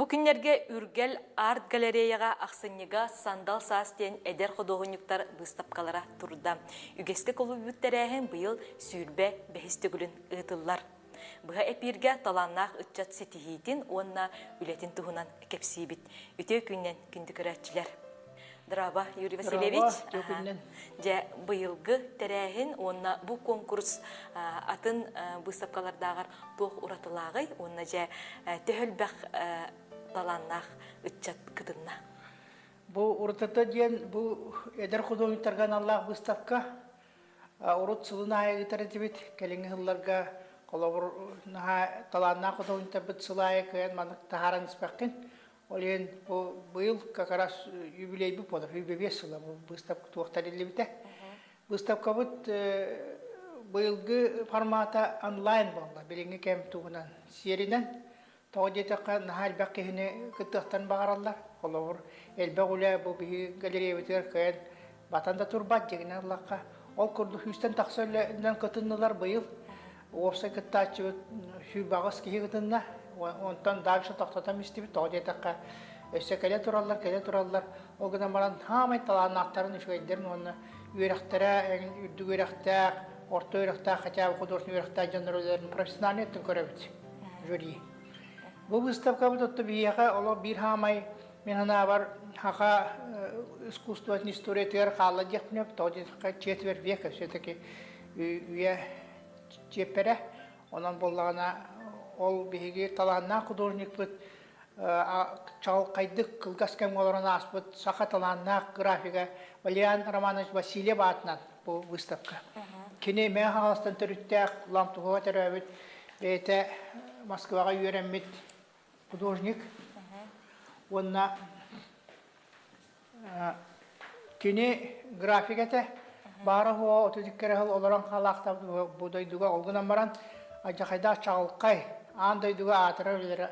Bu günlerge Ürgel Art Galereyaga Aksanyaga Sandal Sastien Eder Kodoğunyuktar bıstapkalara turda. Ügeske kolu büttereğen bu yıl sürbe behistegülün ıtıllar. Bıha epirge talannak ıtçat setihidin onna ületin tuhunan kepsibit. Üte günden gündük öğretçiler. Draba Yuri Vasilyevich. Ja bıyılgı terehin onna bu konkurs atın bıstapkalardağır toğ uratılağıy onna ja tehülbək talannak ıtçat kıdınna. Bu uratata diyen bu eder kudoyuntargan Allah bıstapka urut sılına aya gitar dibit kelenge hıllarga kolabur naha talannak kudoyuntar bit sılaya kayan manık taharan ispakkin. Olen bu yıl kakaras jubiley bu poda, jubiley sıla bu bıstapka tuğaktar illi bite. Bıstapka bit bu yılgı formata online banda, bilingi kem tuğunan seriden. Tağdiyataka nahal bakihine kıtıqtan bağırallar. Kolabur elbağula bu bir galeriye biter kayan batanda turbat jegine Allah'a. Ol kurdu Hüsten taksörlerinden kıtınlılar bu yıl. Ofsa kıttaçı şu bağız kihi kıtınna. Ondan davşa taktatan istibi tağdiyataka kele turallar. O günden baran hamay talan aktarın şu edlerin onu üyerektara, ürdü üyerektar, orta üyerektar, haçabı kudursun üyerektar jandarlarının profesyoneliyetini görebilir. Jüriye. Bu bıstapka bu tuttu bir yaka ola bir hamay menhana var haka iskustuatın istoriyetiyer kalla diyeknep tawdi çetver veka şeteki üye çepere ondan bollağına ol bihigi talanna kudurniklit çal kaydık kılgasken olarına asbıt saka talanna grafika Valyan Romanovich Vasilyev atnan bu bıstapka. Kine mehalastan törüttek lamtuğa teröbüt bete Moskvaga yüremit художник. Онна кини графикете бары хуа отудиккерехил олорон халакта будайдуга олгунан баран ажахайда чагылкай андайдуга атырылары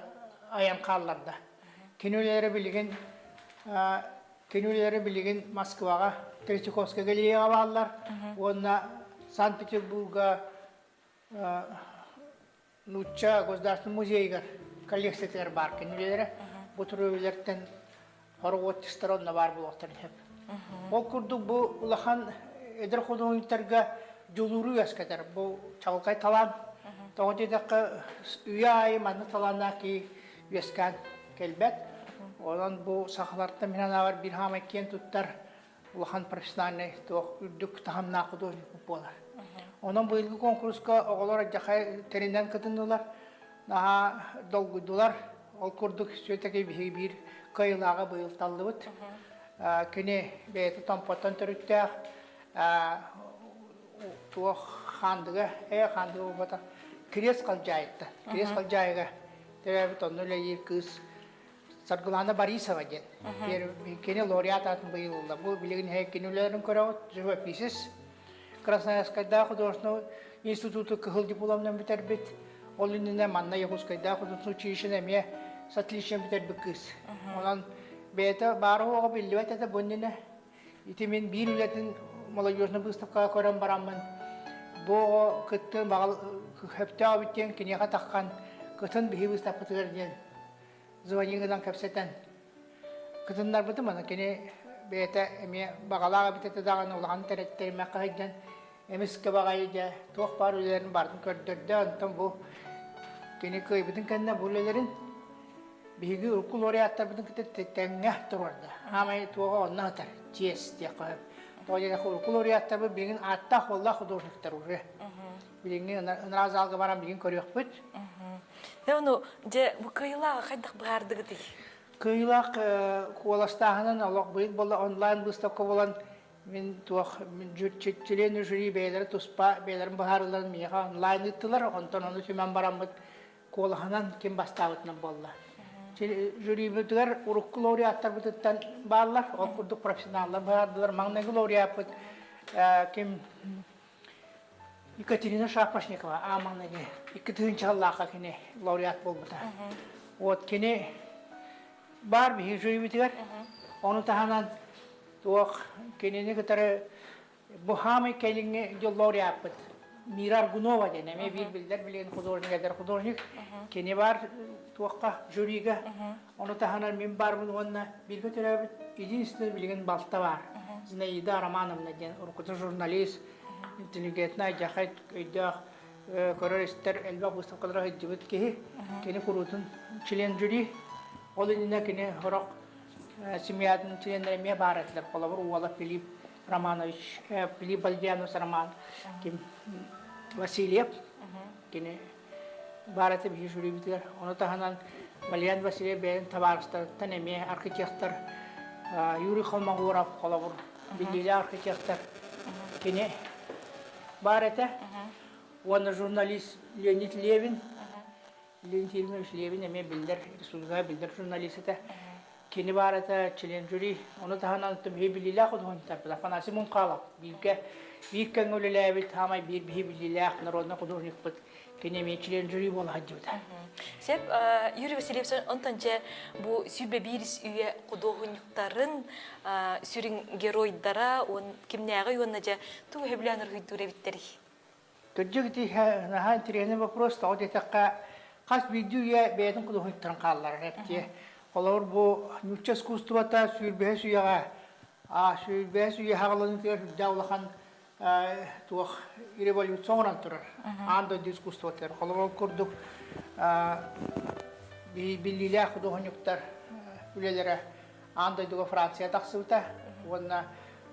аян қалларда. Кинулері билеген Москвага Третьяковская галереяга баалар. Онна Санкт-Петербурга Нучча государственный музейгар коллекциялар бар кинелері. Bu türlülerden horwatçıstaronda var bulaktan hep. O kurduk bu ulahan eder hodontarga joluru yaskatar. Bu çalkay talan. Tawdidaka üyay manı talana ki yaskan kelbet. Olan bu sahlarta minana var bir hamekken tuttar. Ulahan profesyonel to ürdük tahamna kudu polar. Onun bu ilgi konkurska oğlar jakay terinden katındılar. Naha dolgudular. Ol kurduk söteki bir kayılağa bu yıl tallıbıt. Kine beyte tampatan törüttək. Tuğa xandıga, xandıga bata. Kires kalcayıqta. Kires kalcayıqa. Terebit onu leyir kız. Sargılanda Barisova gen. Kine laureat atın bu yılda. Bu bilgin heykinülerin koravut. Живописец. Красноярскайда художественного института кыхыл дипломнан битер бит. Ол инне манна Якутскайда художественное училище ме с отличием битер бикыс. Онан бета баруга билбет это боннене. Ити мен бир үлетин молодежный выставкага көрөм бараммын. Бу кытты багал хепте абиттен кинега таккан кытын бихи выставка төгөрден. Звонигынан кепсетен. Кытындар быты мана кине бета эме багалага битете даган улган тереттерме кайдан эмиске багайда тох бар үлерин бардын көрдөрдө антон бу кине кыйбытын канна булелерин биги укул оряттар битин тетеңге турарда амай туга оннатар чес дияка тоя укул оряттар бу бигин атта холла художниктар уже билинге наразалга барам бигин көрөкпүт Onu je bu kıyılağa kaydak bardыгы дей. Kıylak kualastağının Allah büyük bolla online bıstapka bolan men tuaq men çetçilen jüri beyleri tuspa beylerin baharların miha online ittiler ondan onu tümen baramıt kualahanan kim bastavıtnan bolla. Jüri bütüler uruk laureatlar bütütten barlar o kurduk profesyonellar bahardılar mağna laureat kim Екатерина Шапошникова аманнеге 2-нче Аллаха кине laureat болбута. Вот кине бар bir jüri bitiler. Onu tahanan tuaq kinene ketare bu hamı kelinge jol laureat. Мирар Гунова ден, эме бир билдер билген художник, эдер художник. Кене бар туакка жюрига. Оны таханар мен бармын онна бирге төрөбүт. Единственный билген балта бар. Зинаида Романовна ден, уркуты журналист, интеллигентная, жахайт, өйдөх, көрөристер, элбак выставкаларға хеджибет кеhi. Кене курутун член жюри. Ол инне кене хорок семьядын членлеріме бар әтілер. Қолабыр Уала Филипп Романович, Филипп Бальдианус Роман, кем Васильев, кене бар әті бейі жюри бітілер. Оны таханан Бальян Васильев бәйін табарыстар, тәнеме, архитектор, Юрий Холмогоров, қолабыр білдейлі архитектор, кене бар әті. Оны журналист Леонид Левин, Леонид Ильич Левин, әме білдер, республика білдер журналист әті. Кені бар әті член жюри, оны таханан бейі білдейлі құдығын тапыда. Фанасы мұн қалап, бейіккен өлілі әбіл тамай бейі білдейлі ақ народна құдығын екпіт. Кені мен член жюри болы ғаддеуді. Сеп, Юрий Васильевич, онтанча бұл сүйбе бейріс үйе құдығынықтарын сүрін геройдара, кемнеға үйонна жа тұғы хебляныр ғыйдур әбіттері? Түрджігді наға интересный вопрос, тау детаққа қас видео үйе бәйдің құдығынықтарын қалалар әпте. Олар бұл нүтче искусствата сүйбе сүйеға, сүйбе сүйе хағылының тегер жаулақан туақ революционан тұрар. Андой дискустватар. Олар көрдік білілі құдығынықтар үлелері андой дуға Франция тақсыуыта. Онына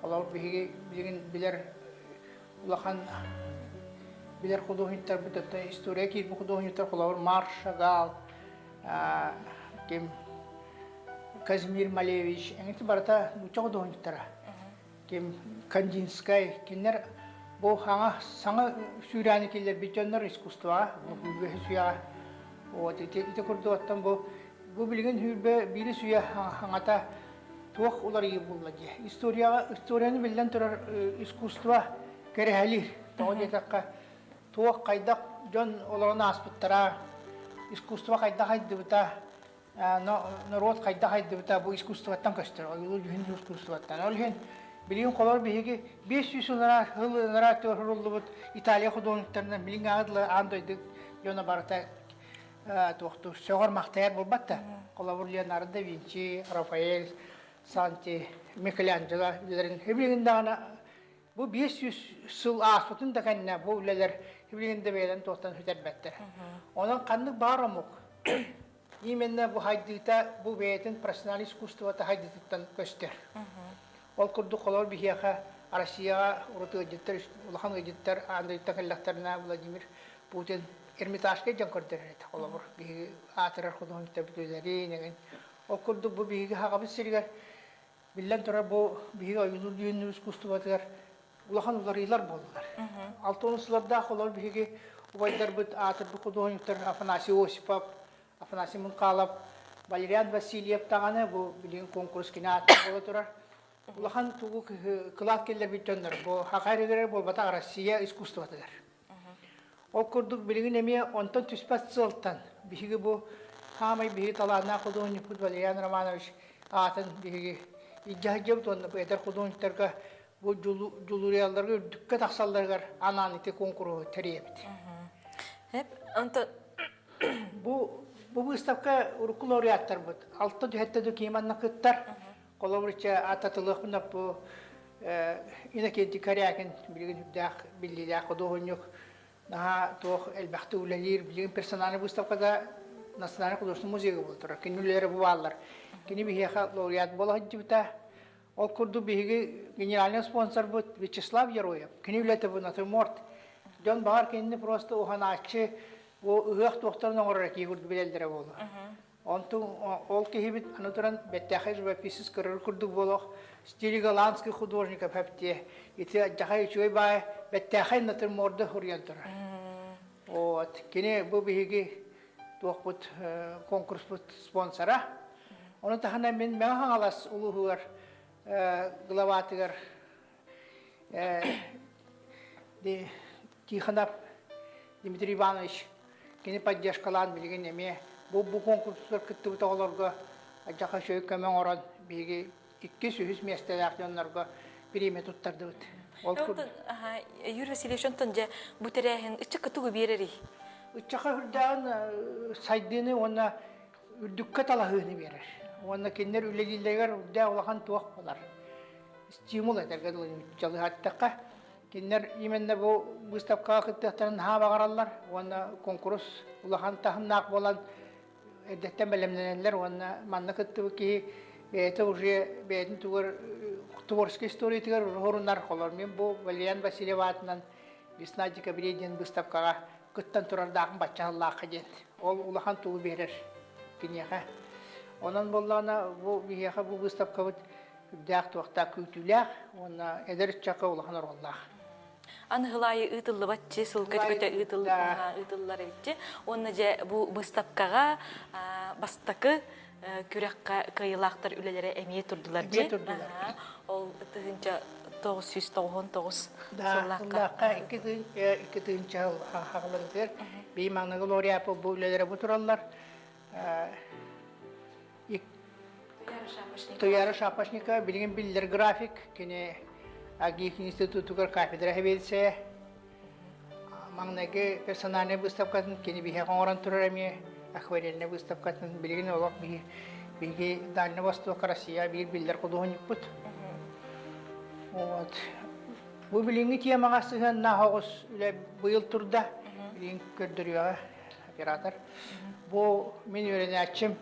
олар білер улақан билер художниктер бүтөттө история кийип художниктер олар Марш Шагал, кем Казимир Малевич, эңити барата нуча художниктер. Кем Кандинскай, кенер бу хаңа саңа сүйрәне келер бүтөннөр искусства, бу сүйя. Вот ите көрдү аттан бу билген хүрбе бири сүйя хаңата туак улар ий буллади. Историяны билген турар искусства керехалир. Тоодетакка туак кайдак жон оларына аспыттара искусства кайда хайдыбыта народ кайда хайдыбыта бу искусстваттан көстөр. Ол жүн искусстваттан. Ол хен билген колор биги 500 жыллара төрүлүбүт Италия художниктарынан билген адлы андойдык жона барата туакту сөгөр мактаяр болбатта. Колор Леонардо да Винчи, Рафаэль, Санти, Микеланджело билерин билгендагана bu 500 yıl aspıtın da kendine bu ülkeler hibirinde beylen tohtan hüterbettir. Onun kandık bağramuk. Yemenle bu haydıkta bu beyetin personal iskustavata haydıktan göster. Ol kurdu kolor bir hiyaka Rusya'ya uğratığı ciddir, ulağın ciddir, andayıkta kallaklarına Vladimir Putin Ermitaş'a can kurdur. Olabur bir atırar kudun tabitüleri. Ol kurdu bu bir haqabı sirigar. Billen tora bu bir ayılır düğünü iskustavatlar. Улахан улар илар болдылар. 60-ларда олар биге убайдар бит атыр бу художниктер Афанасий Осипов, Афанасий Мункалов, Валериан Васильев таганы бу билген конкурс кинат бола турар. Улахан тугу класс келер биттендер. Бу хакайрыгер болбата Россия искусствоталар. Ол курдук билген эме онтон түспәс сылтан. Биге бу хамай биге талана художник Валериан Романович атын биге иҗаҗып тонны бу эдер художниктерга bu juluriyalarga dükkat aksallargar ananite konkuru teriyebit. Hep anta bu выставка уркулориаттар бут. Алты dühette dökümanna kıttar. Kolorça atatılığında bu inekenti karyaken bilgin hübdaq billiya qodoğunyuk. Daha toh elbaqti ulanir bilgin personali выставкада Nasyonal Kudursun Muzeyi buldur. Kinüleri bu varlar. Kini bir hiyaka loriyat bola hıcıbıta. Ол курду биги генеральный спонсор бут Вячеслав Яроев. Кенилете бу натурморт. Жон бар кенни просто уханачы о ыгак тохторун орак игурд билелдере болду. Онту ол кехибит анутуран беттахыз живописец көрөр курдук болок. Стиль голландский художников хепте. Ите жахай чуй бай беттахай натурморды хурьянтур. Вот. Кене бу биги тохбут конкурс бут спонсора. Оны тахана мен хаңалас улугуар главатыгар Тихонов Дмитрий Иванович кені поддержкалан билген эме бу конкурстар кыттыбыт олорго жака шөй көмөң орон биги 200 местелер жоннорго премия туттарды бит. Ол Онтон, Юрий Васильевич, онтон же бутеряхин ичи кытугу берери. учака хүрдән сайдыны онна үрдүккә талаһыны берер. Онна кеннер үлелилегер үрдә улахан туак болар. Стимул этәргә дулын чалы хаттакка. Кеннер именно бу выставка кыттыктан ха багараллар. Онна конкурс улахан тахнак болан эдәттән белемнәнләр онна манны кытты ки это уже беден тугар творческой истории тигер хорунар холор. Мен бу Валериян Васильева атынан весна декабрьден выставкага кыттан турардагы бачаллах каден. Ол улахан туу берер. Кинеха. Онан боллана бу бияха бу выставка бит дәк туакта күтүләк, онна эдер чака улахан ороллах. Анхылайы ытыллы батчы, сылка көтө ытыллар битчи. Онна же бу выставкага бастакы күрәккә кыйлактар үлеләре әмие турдылар же. Ол тыгынча 999 сыллакка. Iki tığınca haqlıdır. Beymanlı Gloria bu үлеләре бу тураллар. Tuyarı şapашника билген биллер график, кене Агих институтугар кафедра хебелсе. Маңнеге персональный выставкасын кене бихе қоңыран турарами, акварельный выставкасын билген олақ биге Дальний Восток, Россия, биллер кудуғыник бұд. Бу билинги темага сыган нахогус үле быйыл турда билин көрдөрүгө оператор. Бу мен үйренәчим.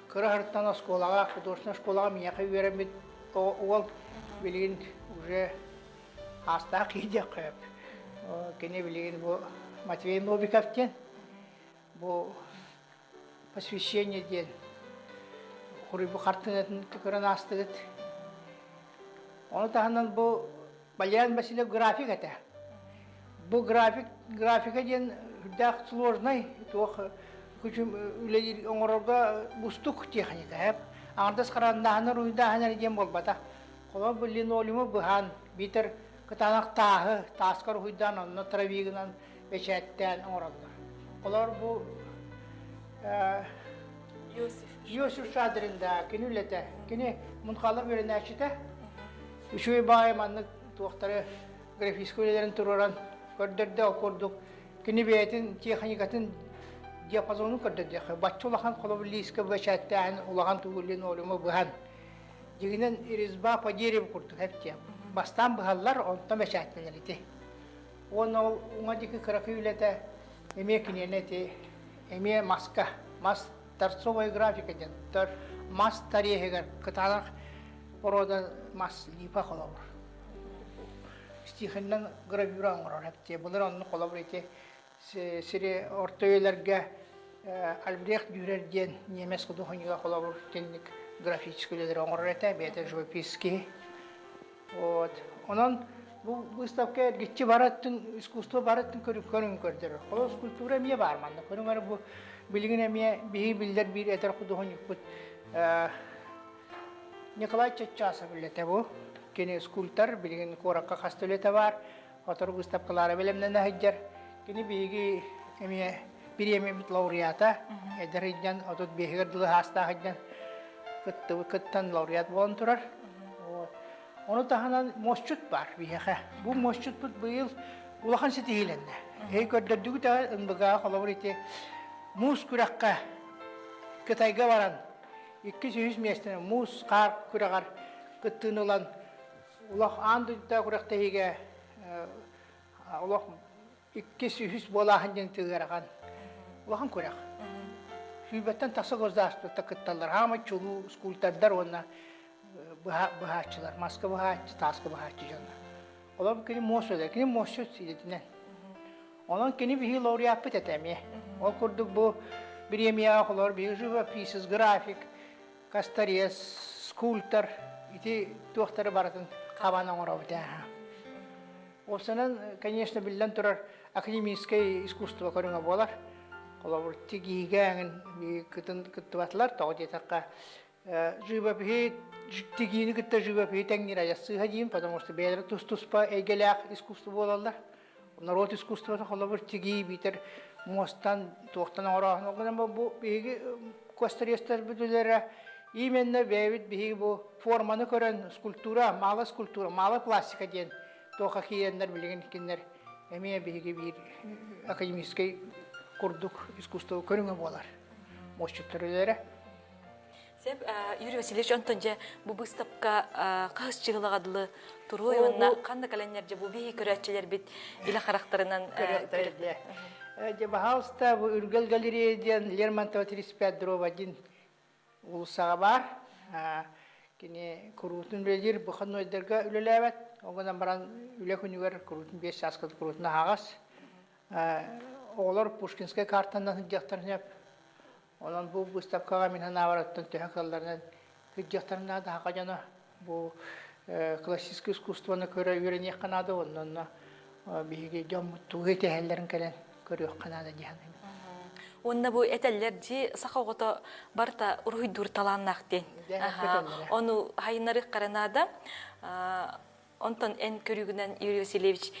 Кырыгыртан школага, художественная школага меня үйренбит. Ол билин уже аста кийде кеп. Кене билин бу Матвей Новиковтен. Бу посвящение ден. Хурибу картынатын кырын астыгыт. Onu tahandan bu Валериян Васильев график это. Бу графика ден да сложный, то күчүм үлелер оңорга бустук техника хеп. Аңдас карандаһны руйда ханар ден болбата. Кола бу линолеумы бухан битер кытанак тахы, таскар хуйдан онны травигынан бечеттен оңоралар. Колар бу Йосиф Шадринда кинүлете, кини мунхалар беренәчите. Үшөй байманны туактары графическойлерин тураран көрдөрдө окурдук. Кини бетин техникатын диапазону көрдөрдө. Бачулахан колоблиска бачаттан улаган тугулин олуму бухан. Дигинен иризба по дереву курдук хепте. Бастан бахаллар онтан бачаттанерите. Оны уңадики кракыйлете эмекиненете эме маска, мас торцовая графика ден. Тор мас тарихигер кыталак Порода мас липа колобур. Стихиннен гравюра оңорор хепте. Булар онны колобур ете сире ортойлерге Альбрехт Дюрерден немес кудухонига колобур тенник графическойлер оңорор ете, бете живописский. Вот. Онан бу выставка гитчи бараттын, искусство бараттын көрүн көрдөр. Коло скульптура мие барманды. Көрүңөр бу билигине мие билдер бир этер кудухоник бут. Николай Чачасов билете бу. Кене скульптор билген коракка хастөлете бар. Отор выставкалары белемнен хаҗар. Кене биги эме премия бит лауреата. Эдериден отот бегердилы хаста хаҗан. Кыттан лауреат болон турар. Вот. Оны таханан мосчут бар бияха. Бу мосчут бут быйыл улахан сетиленде. Көрдөрдүгү та ынбыга холоврите мус күрәккә Кытайга баран 200 местен мус кар күрәгәр кыттын улан улах анды да күрәктәйгә улах 200 бола хәндән тигәргән улахан күрәк. Шүбәттән тасыгыздаштı такытталар. Һәм чулу скульптурдар онна бахачылар, Москва бахачы, Таска бахачы җанна. Олар кини мосөдә, кини мосөд сидетенә. Онан кини бихи лауреат битәтәме. Ол күрдүк бу премия алар бир живописец, график, касторез, скульптор, ити тохтары баратын кабана оңорабыта. Осынан, конечно, билден турар академическое искусство көрүнгө болар. Олар тигигән кыттыбатлар тагы такка живопись тигини кытта живопись тәңнир аясы хадим, потому что бедер тус-туспа эгелак искусство болалар. Народ искусство олар тиги битер мостан тохтан орахны гына бу беги кострестер бүләре именно бәйбит биһиги бу форманы көрөн скульптура, мала пластика диен тоха киеннер билеген киннер эме биһиги бир академический курдук искусство көрүнгө болар. Мощуттөрөлөрө. Сеп Юрий Васильевич онтонже бу выставка кыз чыгылагадылы туруй онна кандай каленерже бу бии көрөчөлөр бит иле характарынан Же бахалста бу Үргел галереяден Лермонтова 35 дробь 1 улусага бар. Кини курутун белер буханойдерга үлелебет. Оңгодан баран үле күнүгөр курутун 5 часкы курутуна агас. Олар Пушкинская картадан жактарынып. Онан бу выставкага мен анавараттан төһәкаллардан хыҗҗактарына да хакажана бу классическое искусствоны көрө үйрәнә канады оннан биге жом тугыте хәлләрен кален көрө канада дигән. Онна бу этеллерди сахагыта барта урыйдур таланнактен. Ону хайнары каранада онтон эн көрүгүнөн Юрий Васильевич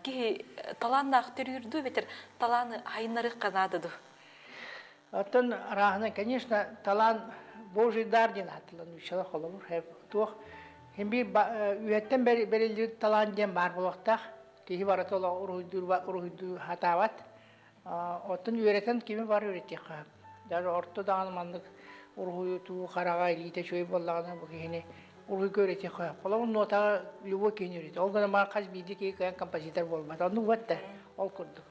ки таланнак төрүрдү бетер таланы хайнары канадыды. Оттон рахна, конечно, талант Божий дар ден атылын учала холобур. Тух хемби үеттен берилди талант ден бар болоктак. Кихи барат ола уруйду хатават. Оттон үйрөтен кими бар үйрөтек. Даже орто даган мандык ургую туу карага илите чөй боллагана бу кихини ургуй көрөтек. Холобур нота любой кенүрөт. Ол гана бар каз биди ки композитор болмат. Аны ватта ол курдук.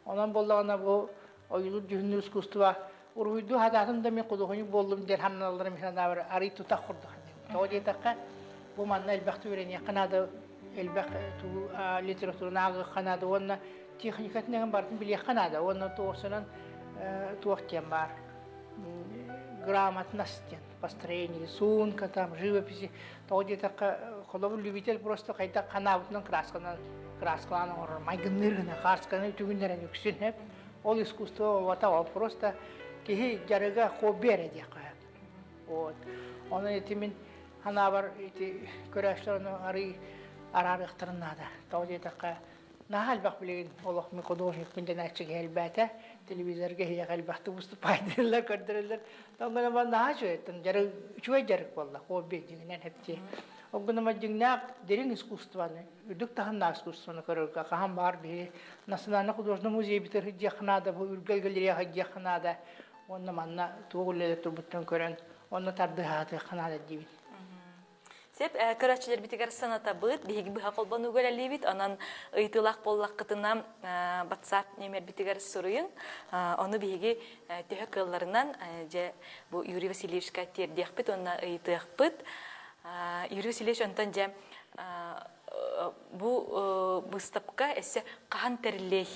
Онан боллагана бу Oyulu düğünlü iskustuva uruydu hadatımda men kuduğunu bollum der hamnalarım hana var ari tuta kurdu. Tawdi takka bu manna elbaqtu öğreniye kanada elbaq tu literaturuna kanada onna texnikatına bartın bile kanada onna to'sunan tuaqtiyam var. Грамотность, построение рисунка, там живописи. Тауди такка холобу любитель просто кайта канаутнан краскаланы орор майгынныргына карсканы түгүннөрөн үксүнөп ол искусство вата ол просто кихи жарыга хоббер эдека. Вот. Оны этимин хана бар эти көрөштөрүнө арарыктырнада. Тауди такка нахал бак билген олох ми художник менден ачык элбата телевизорга хия галбахты выступайдылар көрдүрөлөр. Таңгана банда хачу этен жары үчөй жарык болла. Хобби дигенен хепти. Огнама жигнак дерин искусствоны, үдүк таханна искусствоны көрөргө кахам бар би. Национальный художественный музей битер хиджахнада, бу Үргел галерея хиджахнада. Онна манна тугулле турбуттан көрөн, онна тардыхаты ханада дибит. Сеп көрәчеләр битегәр саната бит, биһиги биһа колбан үгәләли бит, анан ыйтылак боллак кытына WhatsApp номер битегәр сорыйын. Аны биһиги төһә кылларынан же бу Юрий Васильевичка тердек бит, онна ыйтык бит. Юрий Васильевич антан же бу выставка эссе кахан терлей.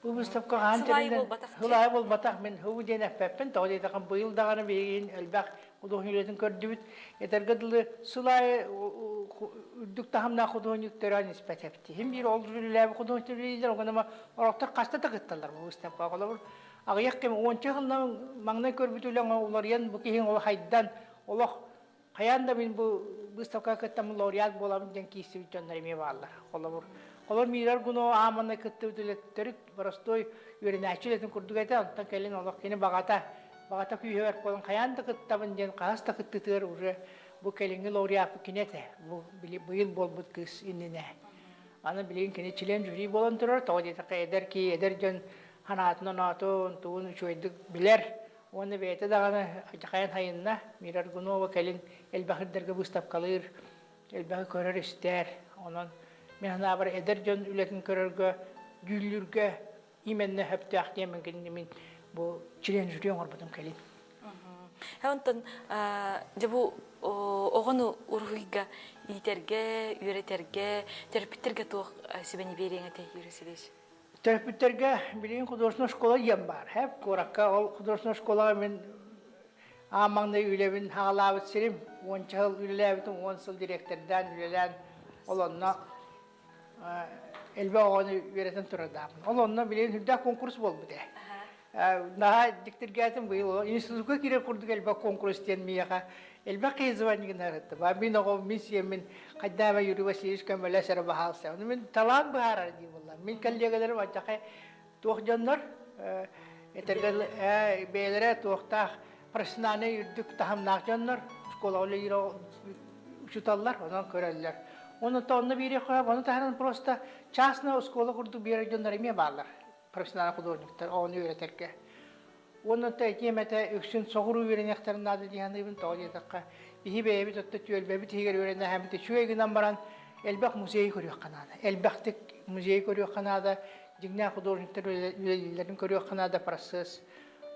Бу выставка кахан терлей. Хулай бол батак мен ху дене пеппен тоди да кам быйыл даганы бегин элбак художниктен көрдүбүт. Этергедиле сулай үдүк тахамна художниктер нисбет эпти. Хим бир олдурулар художниктер огонама ороктор каста тагытталар бу выставка колор. Агыяк кем 10 жылдан маңнай көрбүтүлөр олар ян бу кийин ол хайдан олох Каянда мен бу выставка кеттем лауреат болам ден кисип жондар эме баалар. Колор мирар гуно амана кеттүлектер простой үйренәчилетин курдук айта, антан келин олох кени багата күйөр колон каянда кеттабын ден каста кеттер уже бу келинге лауреат кинете. Бу быйыл болбут кыз инне. Аны билген кени член жюри болон турар, тоди така эдер жон ханатынан атон туун чөйдүк билер. Оны бейте дағаны ажақайын хайынна Мирар Гунова кәлін әлбәқірдерге бұстап қалыр, әлбәқі көрер істер. Онын мен бар әдір жон үлетін көрерге, жүллерге именне хөпті ақтиямын кәлін мен бұл член жүрген орбадым кәлін. Онтан, бұл оғыны ұрғыйға итерге, үйретерге, терапиттерге туық себені берең әте үйреселеш? Терапевттерге билген художественная школа ем бар. Хеп коракка ол художественная школа мен амаңда үйлебин хагалабыт сирим. 10 жыл үйлебит, 10 жыл директордан үйлелен олонна элбе оғаны үйретен тұрадамын. Олонна билген хүрдә конкурс бол бұде. Наға диктергәтім бұл, институтқа кире құрдық элбе конкурстен мияға. Элбе қиызыванығын арытты. Мен оғы мен қайдама Юрий Васильевич көмөлі сәрі бағалса. Мен талан бұғарар дейм болла. Мен коллегаларым атақай тоқ жандар, бейлері тоқтақ профессиональный үрдүк тахамнаакчаннар школалар учуталлар, онан көрәлләр. Оны тонны бире коя, оны тахаран просто частная школа курду бире жоннар эме баллар. Профессиональный художниктар, оны өйрәтәргә. Оны та кемәтә үксен согыру өйрәнәктәрен нады дигәннән тоҗетакка. Бихи бәйби тотты төлбәби тигәр өйрәнә һәм те шуегеннан баран Элбах музей көрүк канада. Элбахтык музей көрүк канада, дигнә художниктар үлеләрен көрүк канада процесс.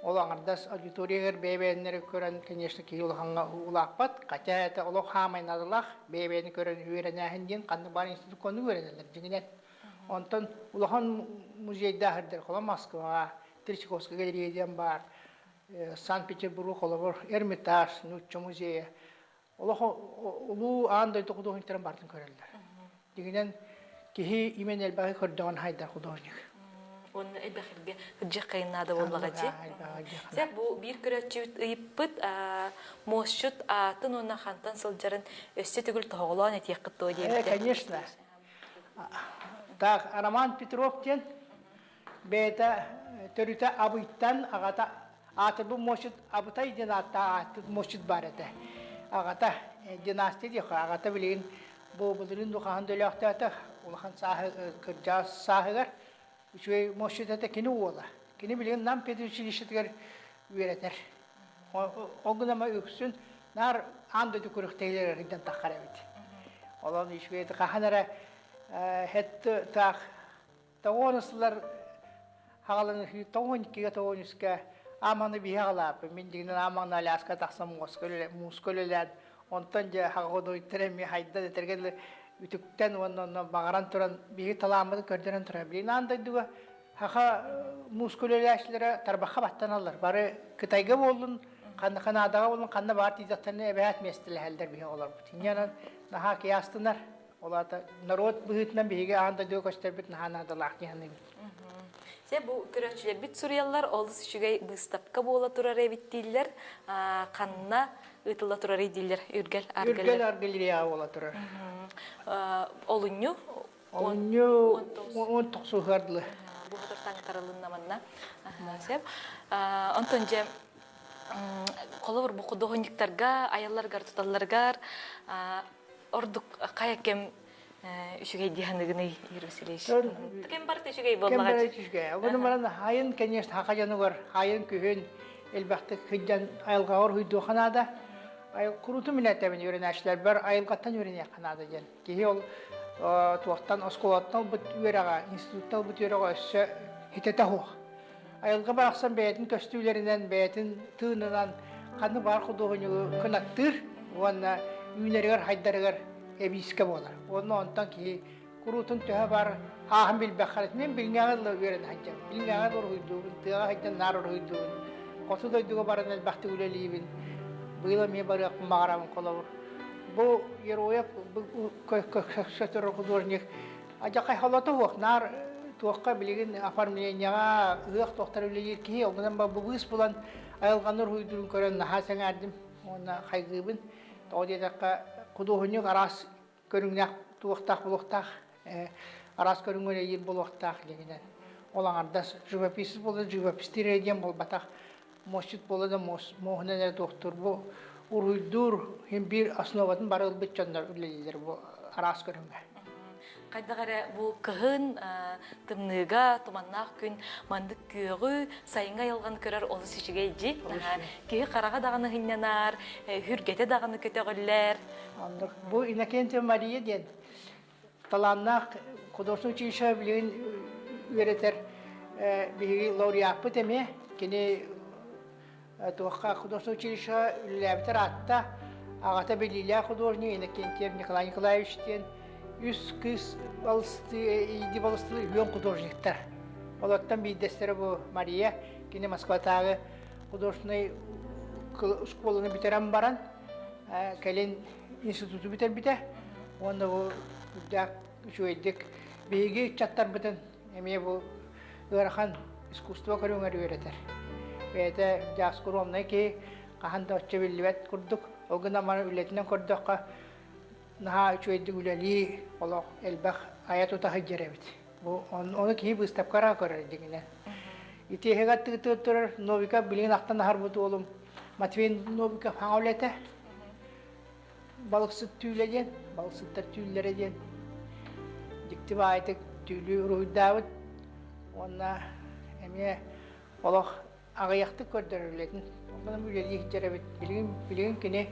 Олаңардас аудиториягер бәйбәннәре көрән, конечно, киюлганга улакпат, кача это олох хамайнадылах, бәйбәне көрән өйрәнәһен дигән канны бар институт коны өйрәнәләр дигән. Онтан улахан музейда һәрдер кола Москва, Третьяковская галереядан бар, Санкт-Петербург олар Эрмитаж, Нуччо музейы. Олох улу андай художниктардан бардын көрәләр. Дигән кихи имен элбәгә көрдән хайдар художник. Он элбәхиргә хәҗҗә кайнада булмага ди. Сәб бу бир көрәчүт ыйппыт мосчут атын онна хантан сылҗарын өсте түгел тоголан этек кытты ди. Конечно. Так, Роман Петров тен бета төрүтә абыйттан агата аты бу мосчут абытай ден ата мосчут бар иде. Агата династия ди агата билген бу булдырын духан дөлөктәтә улахан сахы кырҗа сахыгар Üçüy moşudata kini ola. Kini bilgen nam pedüçilişitger üretер. O gün ama öksün nar anda tükürükteyler giden takar evet. Olan üçüy de kahanara het tak tavonuslar hagalan tavon ki tavonuska amanı bir hagalap. Min digin amanı alaska taksam muskolüler ondan ja hagadoy teremi hayda tergel Ütükten ondan bağıran turan bir talamını gördüren turabilir. Nanda duga haha muskulelaşlara tarbaha battan alır. Bari Kıtayga olun, Kanada'ga olun, kanna var tizatlarını ebehat mesele halder bir olur. Tinyanan naha kıyastılar. Ola da narot büyütmen bihige anda duga gösterbit naha nadalar yani. Sen bu köröçler bit Suriyallar oldu şugay bıstapka bola turare bittiler. Kanna ıtıla turare diller ürgel argeler. Ürgel argeler ola turar. Olunyu? Olunyu 19 suhardılı. Bu kadar tankaralığında manna. Sep. Ontonca kolor bu kudohonyiktarga, ayallargar, tutallargar orduk kayakem Üçüge dihanıgını yürüsüleyş. Kem barıt üçüge bolmağa? Kem barıt üçüge. Oğlum bana hayın kenyest hakacanı var. Hayın kühün elbette hıccan ayılgağır hüydü kanada. Kurutu minnetemini öğrenişler var. Ayılgattan öğreniyor kanada gen. Ki ol tuğattan oskolattan bit üyerağa, instituttan bit üyerağa össe hitete hoğ. Ayılga baraksan beyetin köstüylerinden, beyetin tığınından kanı var kuduğunu kınaktır. Ona üyünerigar, haydarıgar ebiske bolar. Onun ondan ki kurutun tühe var. Aham bil bekharet. Men bilngağın da öğren haccan. Bilngağın da hüydüğün, tığın haccan nar hüydüğün. Kosu da hüydüğü baran elbette üleliyibin. Bıyla me bari akım mağaramın kolabur. Bu yer oyak, bu köşetör hudurnik. Acakay halata hoğ. Nar tuğakka bilgin afarmleyenyağa ığık tohtar üleliyir ki. Ondan bu bıs bulan ayılganlar hüydüğün kören naha sen erdim. Ona kaygıbın. Oğdiyadakka kuduhunyuk aras körüngnak tuğuktaq buluqtaq. Aras körüngöne yil buluqtaq leginen. Olağardas живописец болды, живописти реген бол батақ. Мосчит болды да моғынелер доқтыр. Bu uruydur hem bir основатын барыл bütçanlar ülelilер bu aras körüngə. Qaydagara bu kıhın tımnıga tumannak gün mandık küyüğü sayınga yalgan körer olu seçigeyci. Kehi qarağa dağını hınyanar, hürgete dağını köteğüller. Bu Inokentия Мария den. Talannak Художественное училище bilgin öğreter bir laureat deme. Kene tuğqa Художественное училище ülebiter hatta ağata belirli художник Inokentия Николай Николаевич den. Üç kız balıstı, iyi balıstı hüyon художниктар. Olattan bir desteri bu Maria. Kene Moskva'da художественный школаны bitiren baran. Kalen institutu biter. Onda bu da şöyledik. Bilgi çatlar biten. Emiye bu öğretmen iskustva körüngör öğreter. Ve de ders kurumna ki kahanda çevirlivet kurduk. O gün ama ületinden kurduk. Naha şöyledik üleli Allah elbaq ayatu tahajjeret. Bu onu ki bu istapkara körerdik yine. İti hegat tutur Novika bilgin aktan harbutu olum. Матвей Новиков хаңаулета. Балықсыт түйледен, балықсыттар түйлерден. Диктив айтык түйлі руйдавыт. Онна әме олық ағаяқты көрдірілетін. Онна мүлелі жеребет білген кене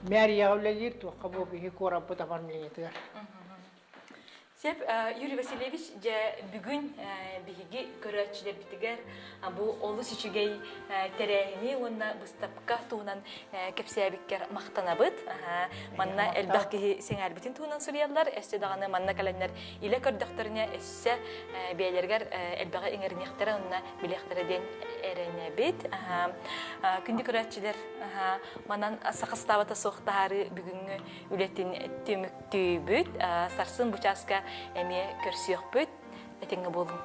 мәр яғылелер туаққа бұл бейі қорабы табан білетігер. Сеп, Юрий Васильевич, же бүгін биһиги көрәтчілер бітігер, бұл олыс ішігей тәрәйіні, онна бұстапқа туынан кепсиябіккер мақтанабыт. Манна әлбәқ кейі сен әрбітін туынан сүриялар, әсте дағаны манна кәләнлер илі көрдіқтеріне әссе бәйлергер әлбәға еңерінектері, онна білектірден әрәне бет. Күнді көрәтчілер манан сақыстабыта соқтары бүгінгі үлетін төміктүй бүт, сарсын бұчаска әме көрсіяқ бүт, әтеңі болың.